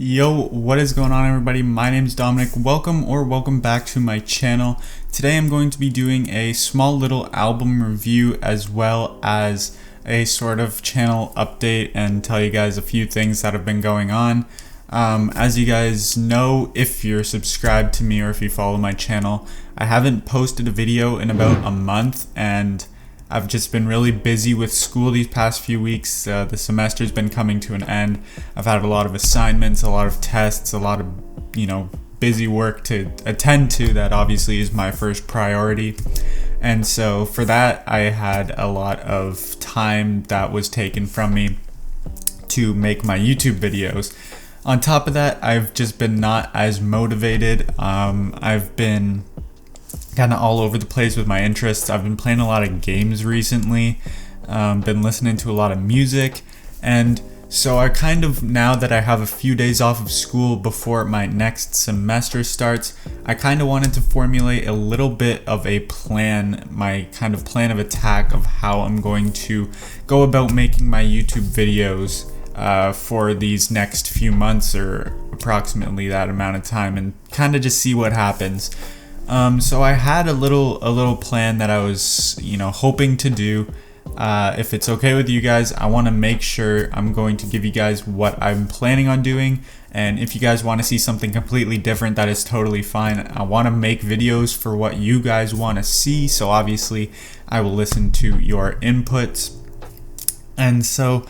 Yo, what is going on, everybody? My name's Dominic. Welcome back to my channel. Today I'm going to be doing a small little album review as well as a sort of channel update and tell you guys a few things that have been going on. As you guys know, if you're subscribed to me or if you follow my channel, I haven't posted a video in about a month, and I've just been really busy with school these past few weeks. The semester's been coming to an end. I've had a lot of assignments, a lot of tests, a lot of, busy work to attend to that obviously is my first priority. And so for that, I had a lot of time that was taken from me to make my YouTube videos. On top of that, I've just been not as motivated. I've been kind of all over the place with my interests. I've been playing a lot of games recently, been listening to a lot of music, and so I kind of, now that I have a few days off of school before my next semester starts, I kind of wanted to formulate a little bit of a plan, my kind of plan of attack of how I'm going to go about making my YouTube videos for these next few months, or approximately that amount of time, and kind of just see what happens. So I had a little plan that I was, hoping to do. If it's okay with you guys, I want to make sure I'm going to give you guys what I'm planning on doing. And if you guys want to see something completely different, that is totally fine. I want to make videos for what you guys want to see. So obviously I will listen to your inputs. And so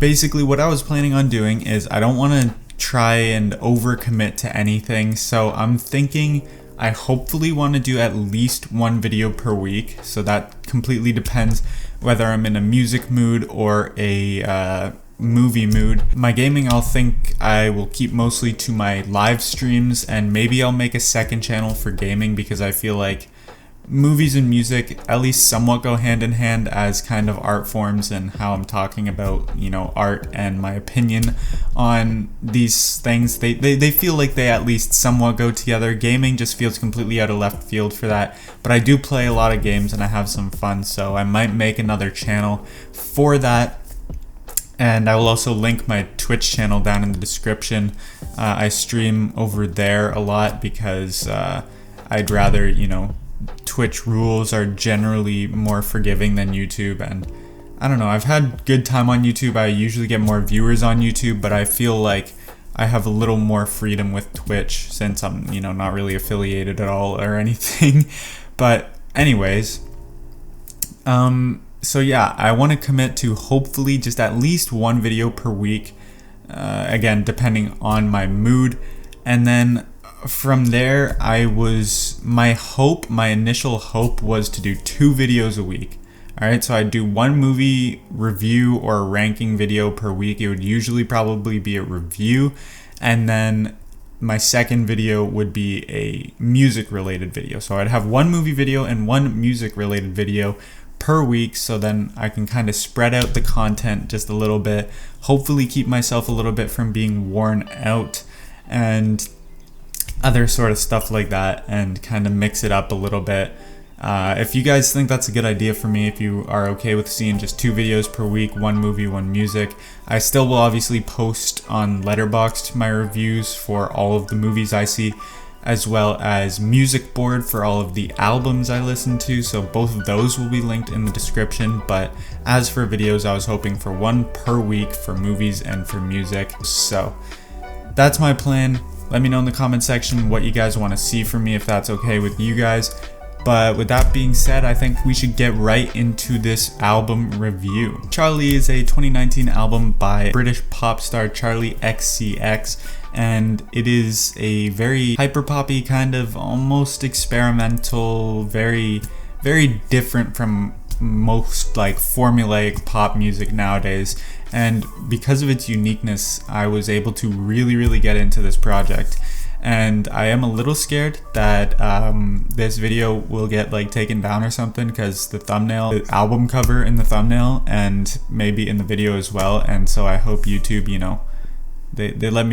basically what I was planning on doing is I don't want to try and overcommit to anything. So I'm thinking I hopefully want to do at least one video per week, so that completely depends whether I'm in a music mood or a movie mood. My gaming, I'll think I will keep mostly to my live streams, and maybe I'll make a second channel for gaming, because I feel like movies and music at least somewhat go hand in hand as kind of art forms, and how I'm talking about, art and my opinion on these things. They feel like they at least somewhat go together. Gaming just feels completely out of left field for that, but I do play a lot of games and I have some fun, so I might make another channel for that. And I will also link my Twitch channel down in the description. I stream over there a lot because I'd rather, Twitch rules are generally more forgiving than YouTube, and I don't know, I've had good time on YouTube. I usually get more viewers on YouTube, but I feel like I have a little more freedom with Twitch since I'm, not really affiliated at all or anything. But anyways, so yeah, I want to commit to hopefully just at least one video per week, again, depending on my mood. And then from there, my initial hope was to do 2 videos a week. Alright, so I'd do one movie review or ranking video per week. It would usually probably be a review, and then my second video would be a music related video. So I'd have one movie video and one music related video per week, so then I can kind of spread out the content just a little bit, hopefully keep myself a little bit from being worn out and other sort of stuff like that, and kind of mix it up a little bit. If you guys think that's a good idea for me, if you are okay with seeing just 2 videos per week, one movie, one music, I still will obviously post on Letterboxd my reviews for all of the movies I see, as well as music board for all of the albums I listen to, so both of those will be linked in the description. But as for videos, I was hoping for 1 per week for movies and for music. So that's my plan. Let me know in the comment section what you guys want to see from me, if that's okay with you guys. But with that being said, I think we should get right into this album review. Charli is a 2019 album by British pop star Charli XCX, and it is a very hyper-poppy, kind of almost experimental, very, very different from most like formulaic pop music nowadays. And because of its uniqueness, I was able to really get into this project. And I am a little scared that this video will get taken down or something, because the album cover in the thumbnail, and maybe in the video as well. And so I hope YouTube, they let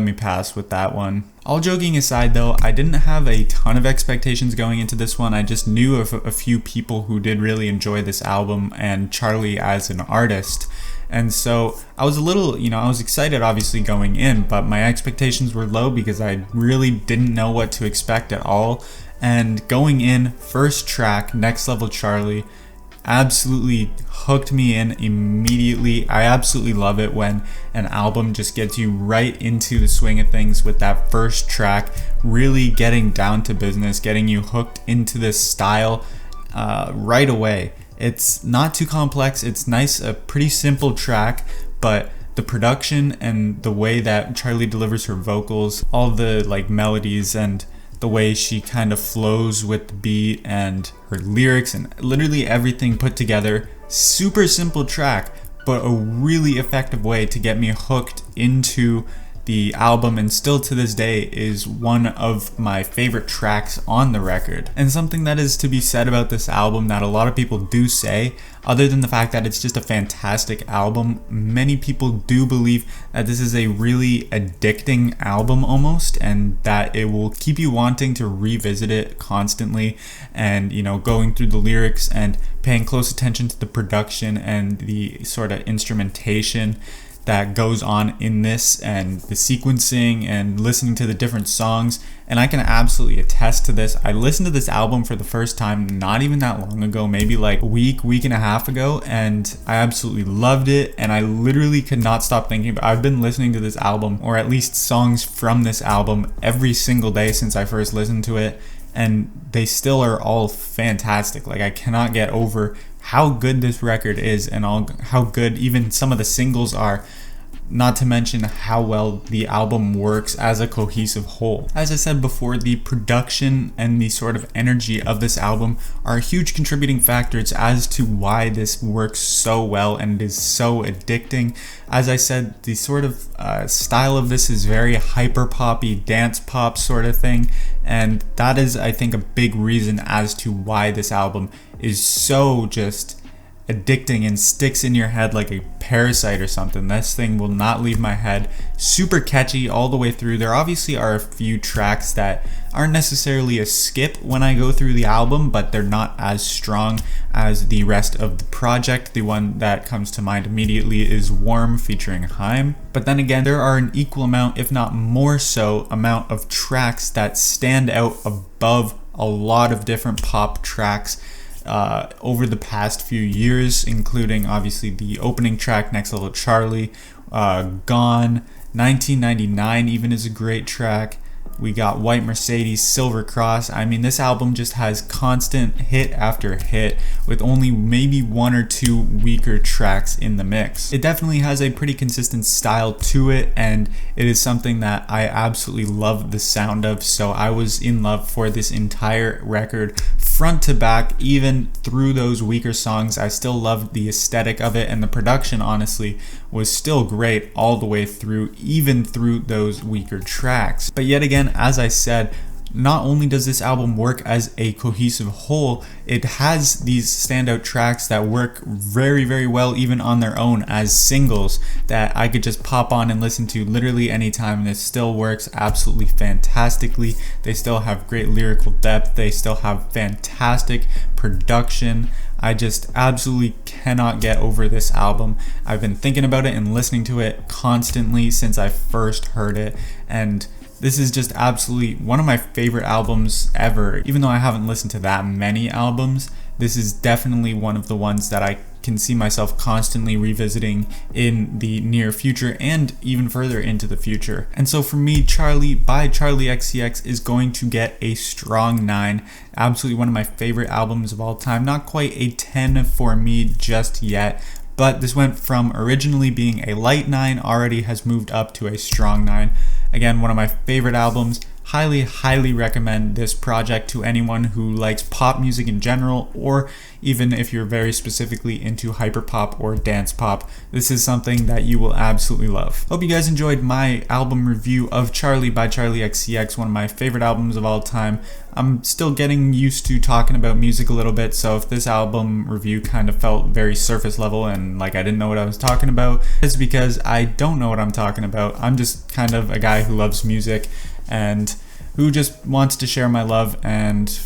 me pass with that one. All joking aside though, I didn't have a ton of expectations going into this one. I just knew of a few people who did really enjoy this album and Charli as an artist. And so I was a little, I was excited obviously going in, but my expectations were low because I really didn't know what to expect at all. And going in, first track, Next Level Charli, absolutely hooked me in immediately. I absolutely love it when an album just gets you right into the swing of things with that first track, really getting down to business, getting you hooked into this style right away. It's not too complex, it's nice, a pretty simple track, but the production and the way that Charli delivers her vocals, all the melodies and the way she kind of flows with the beat and her lyrics and literally everything put together. Super simple track, but a really effective way to get me hooked into the album, and still to this day is one of my favorite tracks on the record. And something that is to be said about this album that a lot of people do say, other than the fact that it's just a fantastic album, many people do believe that this is a really addicting album almost, and that it will keep you wanting to revisit it constantly, and going through the lyrics and paying close attention to the production and the sort of instrumentation that goes on in this, and the sequencing and listening to the different songs. And I can absolutely attest to this. I listened to this album for the first time not even that long ago, maybe like a week and a half ago, and I absolutely loved it. And I literally could not stop thinking about it. I've been listening to this album, or at least songs from this album, every single day since I first listened to it, and they still are all fantastic. I cannot get over how good this record is, and how good even some of the singles are, not to mention how well the album works as a cohesive whole. As I said before, the production and the sort of energy of this album are huge contributing factors as to why this works so well and is so addicting. As I said, the sort of style of this is very hyper poppy, dance pop sort of thing, and that is, I think, a big reason as to why this album is so just addicting and sticks in your head like a parasite or something. This thing will not leave my head. Super catchy all the way through. There obviously are a few tracks that aren't necessarily a skip when I go through the album, but they're not as strong as the rest of the project. The one that comes to mind immediately is Warm featuring Haim. But then again, there are an equal amount, if not more so, amount of tracks that stand out above a lot of different pop tracks over the past few years, including obviously the opening track, Next Level Charli, Gone, 1999 even is a great track. We got White Mercedes, Silver Cross. I mean, this album just has constant hit after hit with only maybe one or two weaker tracks in the mix. It definitely has a pretty consistent style to it, and it is something that I absolutely love the sound of. So I was in love for this entire record, front to back, even through those weaker songs. I still loved the aesthetic of it, and the production honestly was still great all the way through, even through those weaker tracks. But yet again, as I said, not only does this album work as a cohesive whole, it has these standout tracks that work very, very well even on their own as singles that I could just pop on and listen to literally anytime, and it still works absolutely fantastically. They still have great lyrical depth. They still have fantastic production. I just absolutely cannot get over this album. I've been thinking about it and listening to it constantly since I first heard it, and this is just absolutely one of my favorite albums ever. Even though I haven't listened to that many albums, this is definitely one of the ones that I can see myself constantly revisiting in the near future and even further into the future. And so for me, Charli by Charli XCX is going to get a strong 9. Absolutely one of my favorite albums of all time. Not quite a 10 for me just yet, but this went from originally being a light 9, already has moved up to a strong 9. Again, one of my favorite albums. Highly recommend this project to anyone who likes pop music in general, or even if you're very specifically into hyperpop or dance pop. This is something that you will absolutely love. Hope you guys enjoyed my album review of Charli by Charli XCX, one of my favorite albums of all time. I'm still getting used to talking about music a little bit, so if this album review kind of felt very surface level and like I didn't know what I was talking about, it's because I don't know what I'm talking about. I'm just kind of a guy who loves music and who just wants to share my love and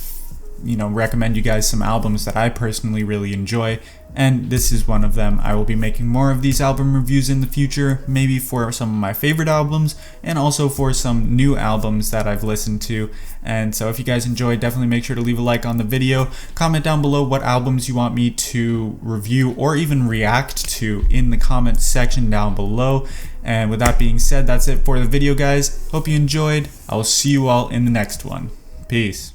recommend you guys some albums that I personally really enjoy. and this is one of them. I will be making more of these album reviews in the future, maybe for some of my favorite albums and also for some new albums that I've listened to. And so if you guys enjoyed, definitely make sure to leave a like on the video. Comment down below what albums you want me to review or even react to in the comments section down below. And with that being said, that's it for the video, guys. Hope you enjoyed. I will see you all in the next one. Peace.